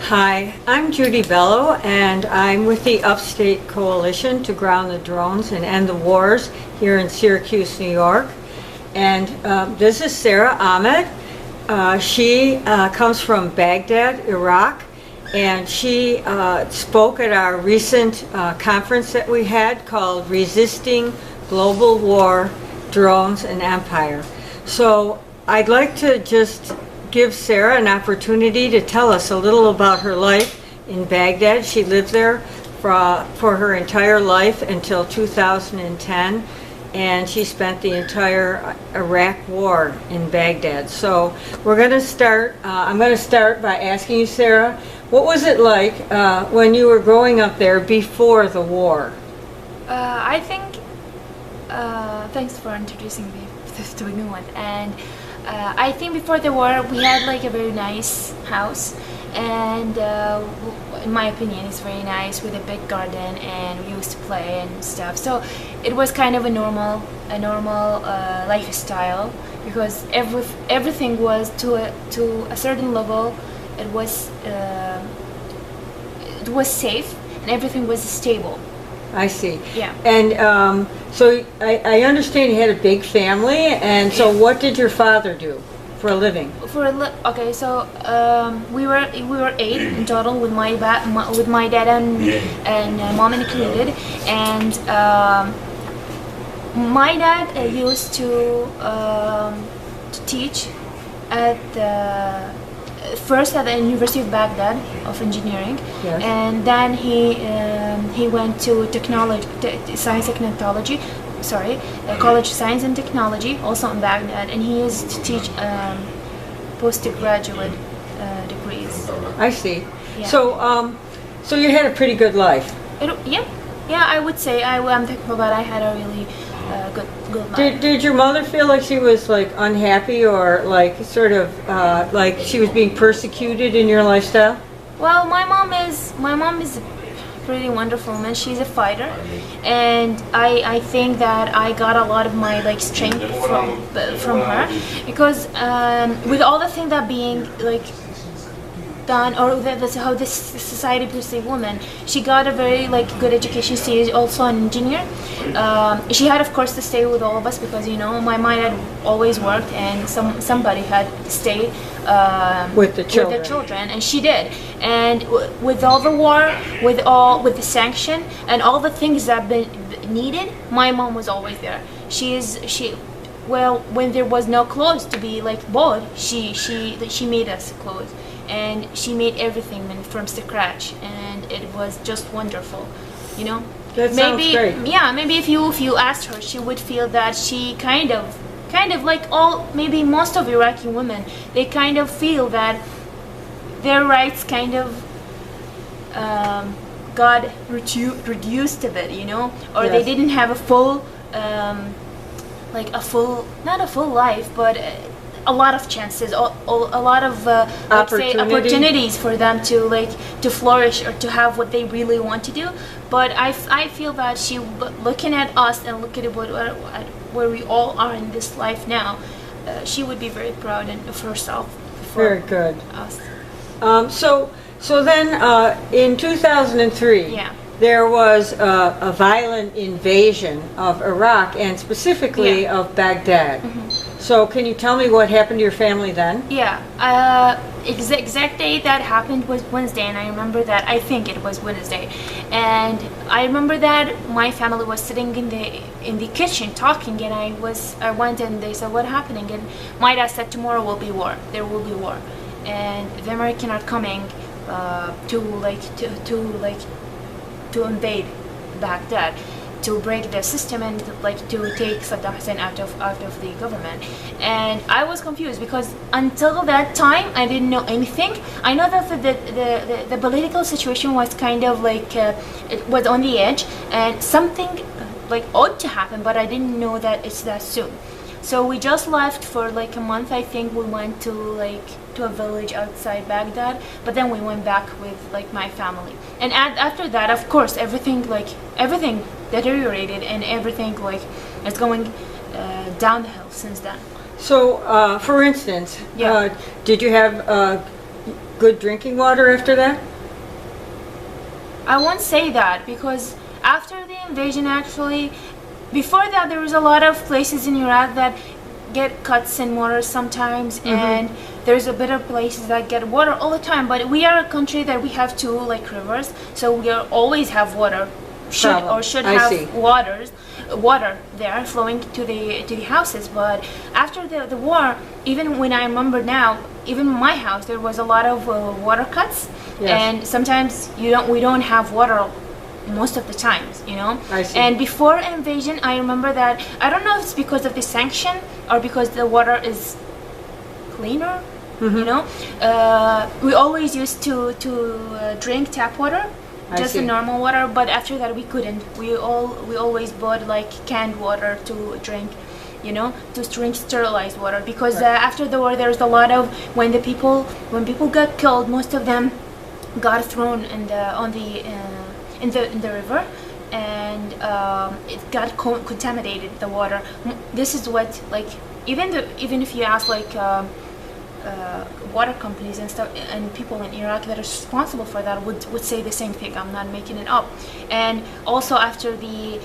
Hi, I'm Judy Bello, and I'm with the Upstate Coalition to Ground the Drones and End the Wars here in Syracuse, New York. And this is Sarah Ahmed. She comes from Baghdad, Iraq, and she spoke at our recent conference that we had called Resisting Global War, Drones, and Empire. So I'd like to just give Sarah an opportunity to tell us a little about her life in Baghdad. She lived there for her entire life until 2010, and she spent the entire Iraq war in Baghdad. So we're going to start, I'm going to start by asking you, Sarah, what was it like when you were growing up there before the war? I think, thanks for introducing me to a new one. And I think before the war we had like a very nice house, and in my opinion it's very nice, with a big garden, and we used to play and stuff. So it was kind of a normal lifestyle, because everything was to a certain level. It was safe, and everything was stable. I see. Yeah. And so I understand you had a big family, and so what did your father do for a living? Okay, so we were 8 in total, with my dad and mom included, and my dad used to teach at first at the University of Baghdad of Engineering. Yes. And then he went to College of Science and Technology, also in Baghdad, and he used to teach postgraduate degrees. I see. Yeah. So you had a pretty good life. Yeah, I would say I'm thankful that I had a really good life. Did your mother feel like she was like unhappy, or like sort of like she was being persecuted in your lifestyle? Well, my mom is a pretty wonderful woman. She's a fighter, and I think that I got a lot of my like strength from her, because with all the things that being like done, or that's how this society perceives women, she got a very like good education. She is also an engineer. She had, of course, to stay with all of us, because my mom had always worked, and somebody had to stay with the children, and she did. And with all the war, with the sanction and all the things that been needed, my mom was always there. Well, when there was no clothes to be like bought, she made us clothes, and she made everything from scratch, and it was just wonderful, That sounds great. Yeah, maybe if you asked her, she would feel that she kind of like maybe most of Iraqi women, they kind of feel that their rights kind of got reduced a bit, or Yes. they didn't have a full not a full life, but a lot of chances, a lot of opportunities for them to flourish, or to have what they really want to do. But I feel that she, looking at us and looking at where we all are in this life now, she would be very proud of herself. Very good. Us. So then in 2003, Yeah. there was a violent invasion of Iraq, and specifically Yeah. of Baghdad. So can you tell me what happened to your family then? Yeah, exact date that happened was Wednesday, and I remember that. I think it was Wednesday, and I remember that my family was sitting in the kitchen talking, and I went, and they said, "What happening?" And my dad said, "Tomorrow will be war. There will be war, and the Americans are coming to invade Baghdad, to break the system, and to take Saddam Hussein out of the government." And I was confused, because until that time I didn't know anything. I know that the political situation was kind of like it was on the edge, and something like ought to happen, but I didn't know that it's that soon. So we just left for like a month. I think we went to a village outside Baghdad, but then we went back with like my family. And after that, of course, everything deteriorated, and everything is going down the hill since then. So, for instance, Yeah. did you have good drinking water after that? I won't say that, because after the invasion, actually, before that there was a lot of places in Iraq that get cuts in water sometimes, and there's a bit of places that get water all the time. But we are a country that we have two like rivers, so we are always have water, should have water there flowing to the houses. But after the war, even when I remember now, even in my house there was a lot of water cuts. Yes. And sometimes we don't have water most of the times, you know. I see. And before invasion, I remember that, I don't know if it's because of the sanction or because the water is cleaner, you know. We always used to drink tap water, just the normal water. But after that we couldn't. We always bought like canned water to drink, you know, to drink sterilized water, because after the war there's a lot of, when people got killed, most of them got thrown in the river, and it got contaminated, the water. This is what, like, even if you ask like water companies and stuff, and people in Iraq that are responsible for that would say the same thing. I'm not making it up. And also after the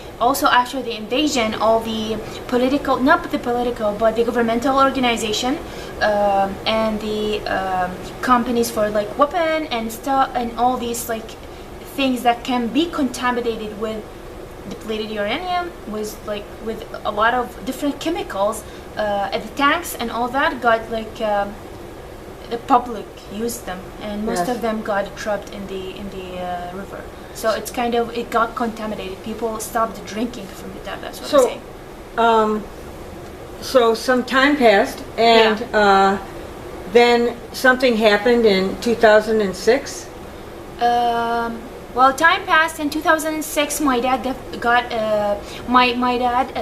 invasion, all the political, not the political, but the governmental organization and the companies for like weapon and stuff, and all these like things that can be contaminated with depleted uranium, with a lot of different chemicals, at the tanks and all that, got like the public used them, and most of them got trapped in the river. So it's kind of, it got contaminated. People stopped drinking from the tap. That's what I'm saying. So some time passed, and then something happened in 2006. Well, time passed. In 2006, my dad my dad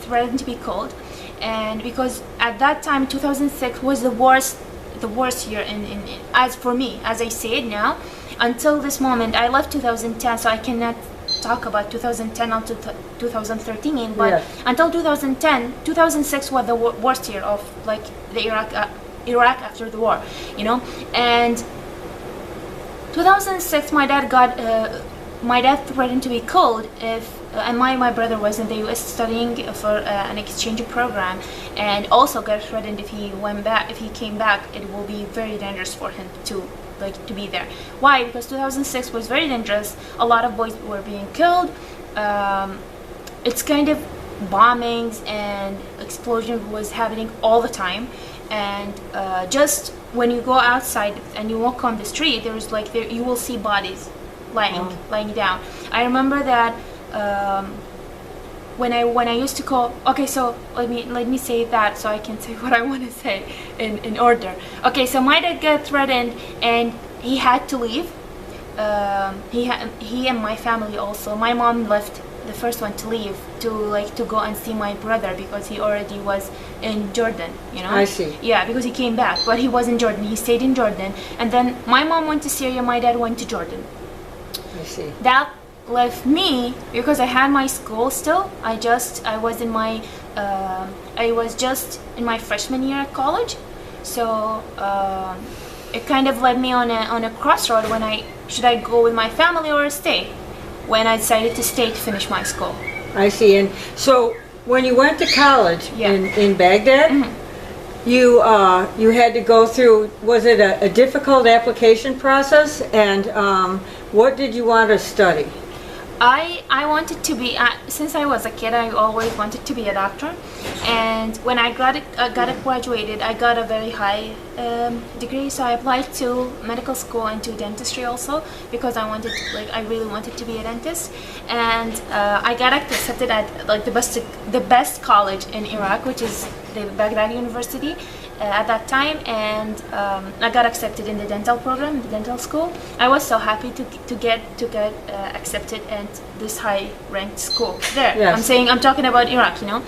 threatened to be killed, and because at that time 2006 was the worst year as for me, as I say it now. Until this moment, I left 2010, so I cannot talk about 2010 until 2013. But until 2010, 2006 was the worst year of like the Iraq after the war, you know. And 2006, my dad threatened to be killed if, and my brother was in the U.S. studying for an exchange program, and also got threatened if he came back, it will be very dangerous for him to be there. Why? Because 2006 was very dangerous. A lot of boys were being killed. It's kind of bombings and explosion was happening all the time, and just when you go outside and you walk on the street, there's like you will see bodies lying down. I remember that when I used to call. Okay, so let me say that so I can say what I want to say in order. Okay, so my dad got threatened and he had to leave. He and my family also. My mom left, the first one to leave, to go and see my brother, because he already was in Jordan, you know. I see. Yeah, because he came back, but he was in Jordan. He stayed in Jordan, and then my mom went to Syria. My dad went to Jordan. I see. That left me, because I had my school still. I was just in my freshman year at college, so it kind of led me on a crossroad when should I go with my family or stay? When I decided to stay to finish my school. I see. And so when you went to college in Baghdad, you had to go through, was it a difficult application process? And what did you want to study? I wanted to be, since I was a kid, I always wanted to be a doctor. And when I got graduated, I got a very high degree, so I applied to medical school and to dentistry also, because I really wanted to be a dentist. And I got accepted at like the best college in Iraq, which is the Baghdad University at that time, and I got accepted in the dental program, the dental school. I was so happy to get accepted at this high ranked school there. Yes. I'm talking about Iraq, you know.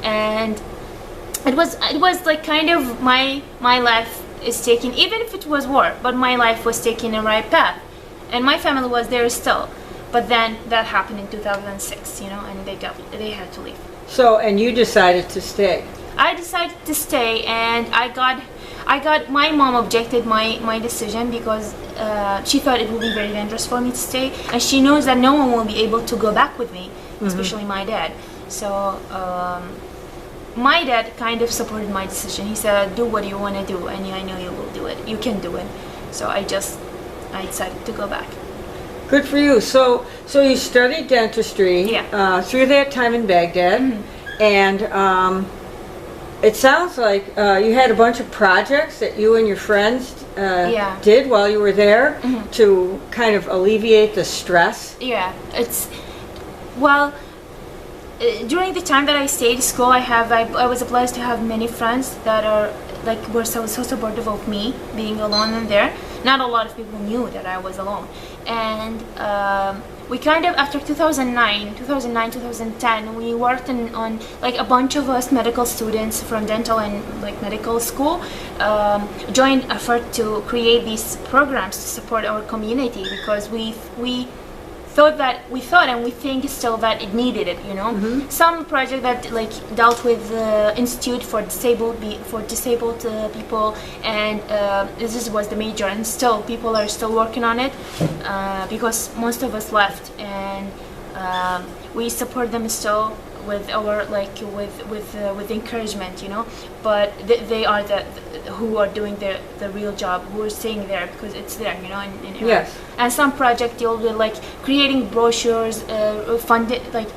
And it was like kind of my life is taking, even if it was war, but my life was taking a right path, and my family was there still. But then that happened in 2006, you know, and they had to leave. So, and you decided to stay. I decided to stay, and I my mom objected my decision because she thought it would be very dangerous for me to stay, and she knows that no one will be able to go back with me, especially my dad. So my dad kind of supported my decision. He said, do what you want to do, and I know you will do it. You can do it. So I decided to go back. Good for you. So you studied dentistry through that time in Baghdad, and it sounds like you had a bunch of projects that you and your friends did while you were there to kind of alleviate the stress. Yeah, well, during the time that I stayed at school, I was blessed to have many friends that were so supportive of me being alone in there. Not a lot of people knew that I was alone, and we kind of, after 2009, 2010, we worked on like a bunch of us medical students from dental and like medical school joined effort to create these programs to support our community, because we thought and we think still that it needed it, you know. Some project that like dealt with the institute for disabled people, and this was the major, and still people are still working on it because most of us left, and we support them still with our with encouragement, you know. But they are who are doing the real job, who are staying there because it's there, you know, in Iraq. Yes. And some project deal with like creating brochures, funded like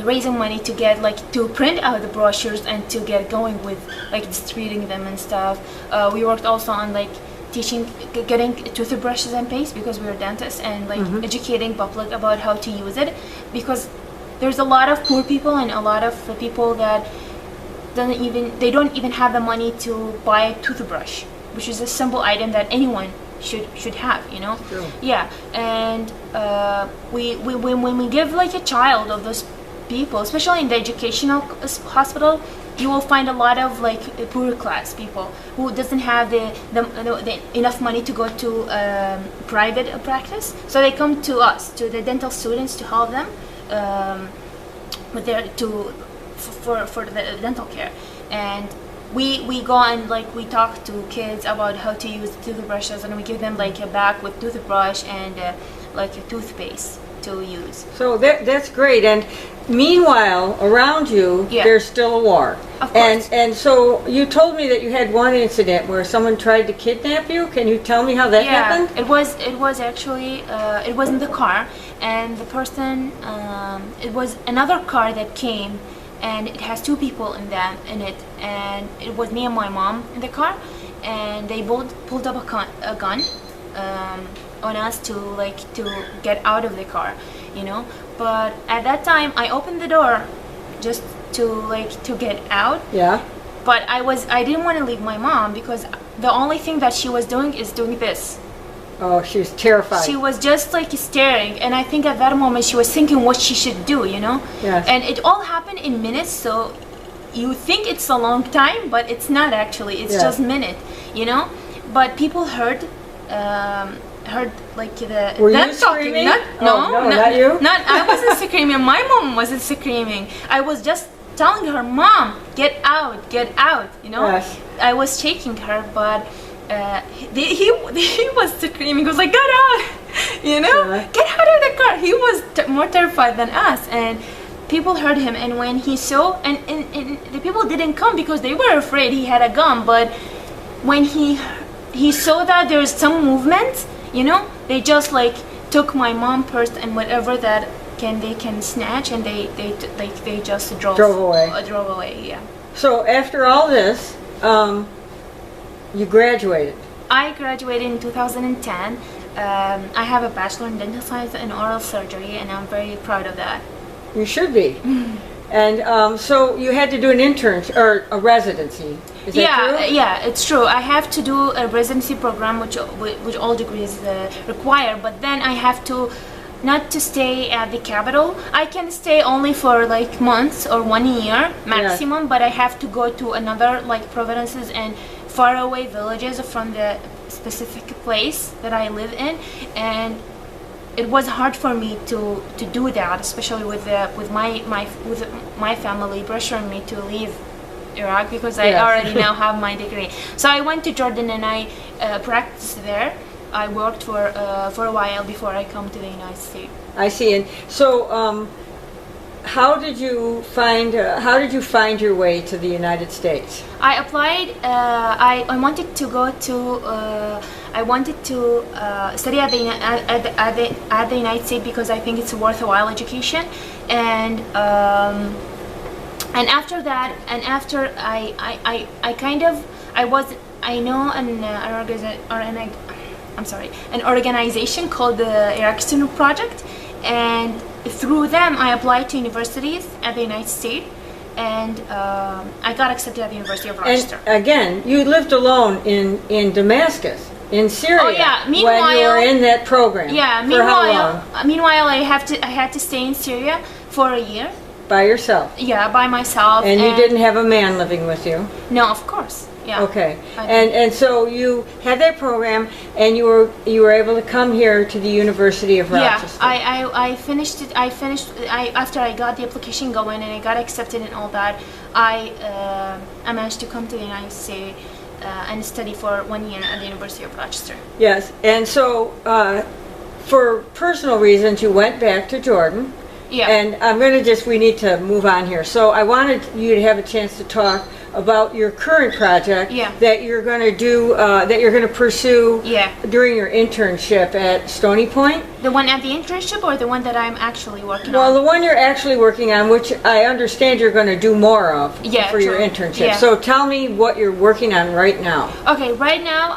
raising money to get to print out the brochures and to get going with like distributing them and stuff. We worked also on like getting toothbrushes and paste because we were dentists, and like educating public about how to use it, because there's a lot of poor people and a lot of people that don't even have the money to buy a toothbrush, which is a simple item that anyone should have, you know. True. Yeah. And when we give like a child of those people, especially in the educational hospital, you will find a lot of like poor class people who doesn't have the enough money to go to private practice, so they come to us, to the dental students, to help them with for the dental care. And we go and like we talk to kids about how to use toothbrushes, and we give them like a bag with toothbrush and like a toothpaste to use. So that's great. And meanwhile, around you, there's still a war. Of course. And so you told me that you had one incident where someone tried to kidnap you. Can you tell me how that happened? It was actually it was in the car, and the person it was another car that came, and it has two people in it, and it was me and my mom in the car, and they both pulled up a gun on us to get out of the car, you know. But at that time I opened the door just to get out. Yeah. But I didn't want to leave my mom, because the only thing that she was doing is doing this. Oh, she was terrified. She was just like staring, and I think at that moment she was thinking what she should do, you know. Yes. And it all happened in minutes, so you think it's a long time, but it's not actually. It's just minute, you know. But people heard like Were them you talking. screaming? No, not you. Not I wasn't screaming. My mom wasn't screaming. I was just telling her, "Mom, get out, you know." Yes. I was shaking her, but he was screaming. He was like, "Get out!" You know, get out of the car. He was more terrified than us, and people heard him. And when he saw, and the people didn't come because they were afraid he had a gun. But when he saw that there was some movement, you know, they just like took my mom purse and whatever that they can snatch, and they just drove away. Yeah. So after all this, you graduated. I graduated in 2010. I have a bachelor in dental science and oral surgery, and I'm very proud of that. You should be. And so you had to do an internship or a residency. Is that true? Yeah, it's true. I have to do a residency program, which all degrees require. But then I have to not to stay at the capital. I can stay only for like months or 1 year maximum. But I have to go to another like provinces and faraway villages from the specific place that I live in, and it was hard for me to do that, especially with my family pressuring me to leave Iraq because I Yes. already now have my degree. So I went to Jordan and I practiced there. I worked for a while before I come to the United States. I see. And so, how did you find your way to the United States? I applied. I wanted to go to. I wanted to study at the United States because I think it's a worthwhile education, and after that, and after I know an organization called the Iraq Student Project, and through them I applied to universities at the United States, and I got accepted at the University of Rochester. And again, you lived alone in Damascus, in Syria. Oh yeah. when you were in that program. Yeah. For how long? Meanwhile, I had to stay in Syria for a year. By yourself. Yeah, by myself. And you didn't have a man living with you. No, of course. Yeah. Okay. I did. And so you had that program, and you were able to come here to the University of Rochester. Yeah, I finished it. After I got the application going and I got accepted and all that, I managed to come to the United States and study for 1 year at the University of Rochester. Yes. And so, for personal reasons, you went back to Jordan. Yeah. And we need to move on here. So I wanted you to have a chance to talk about your current project that you're going to do, that you're going to pursue during your internship at Stony Point. The one at the internship or the one that I'm actually working Well, on? the one you're actually working on, which I understand you're going to do more of for your internship. Yeah. So tell me what you're working on right now. Okay, right now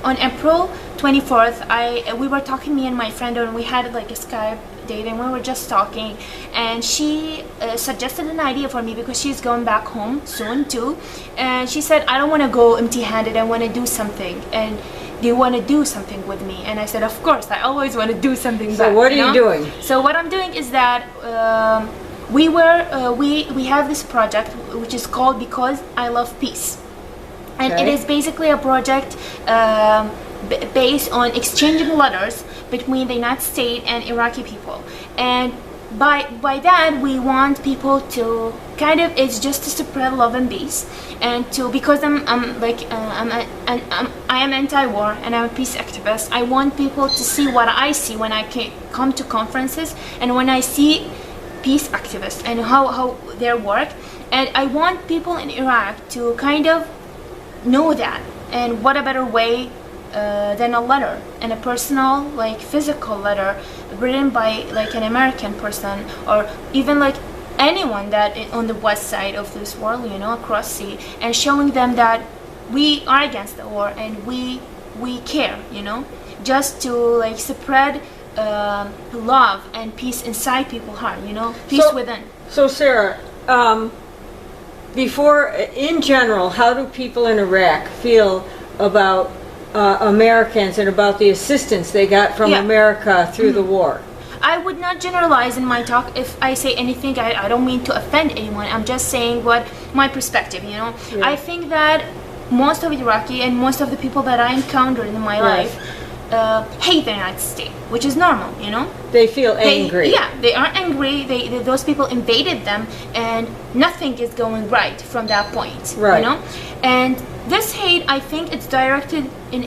on April 24th, we were talking, me and my friend, and we had like a Skype date, and we were just talking, and she suggested an idea for me because she's going back home soon too, and she said, I don't want to go empty-handed, I want to do something, and do you want to do something with me? And I said, of course, I always want to do something back. So what are you doing? So what I'm doing is that we have this project which is called Because I Love Peace, and it is basically a project based on exchanging letters between the United States and Iraqi people, and by that we want people to it's just to spread love and peace, and because I am anti-war and I'm a peace activist. I want people to see what I see when I come to conferences and when I see peace activists and how their work, and I want people in Iraq to know that, and what a better way than a letter, and a personal, physical letter written by an American person, or even anyone that on the west side of this world, across sea, and showing them that we are against the war and we care, just to spread love and peace inside people's heart, peace within. So Sarah, in general, how do people in Iraq feel about Americans and about the assistance they got from America through the war? I would not generalize in my talk. If I say anything, I don't mean to offend anyone. I'm just saying what my perspective, I think that most of Iraqi and most of the people that I encountered in my life hate the United States, which is normal, They feel angry. They are angry. Those people invaded them, and nothing is going right from that point, And this hate, I think it's directed in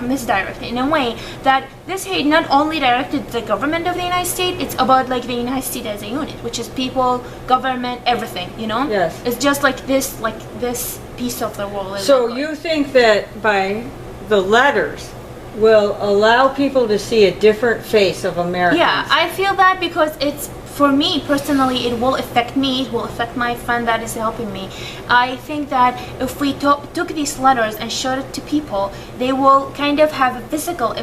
misdirected in a way that this hate not only directed the government of the United States, it's about the United States as a unit, which is people, government, everything, Yes. It's just this piece of the world. So you think that by the letters will allow people to see a different face of Americans? Yeah, I feel that because for me personally, it will affect me, it will affect my friend that is helping me. I think that if we took these letters and showed it to people, they will have a physical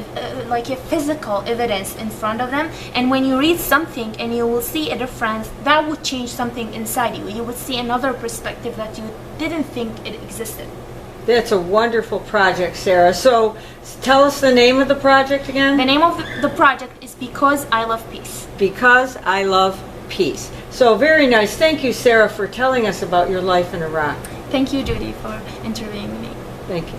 evidence in front of them, and when you read something and you will see a difference, that would change something inside you. You would see another perspective that you didn't think it existed. That's a wonderful project, Sarah. So tell us the name of the project again. The name of the project is Because I Love Peace. Because I Love Peace. So very nice. Thank you, Sarah, for telling us about your life in Iraq. Thank you, Judy, for interviewing me. Thank you.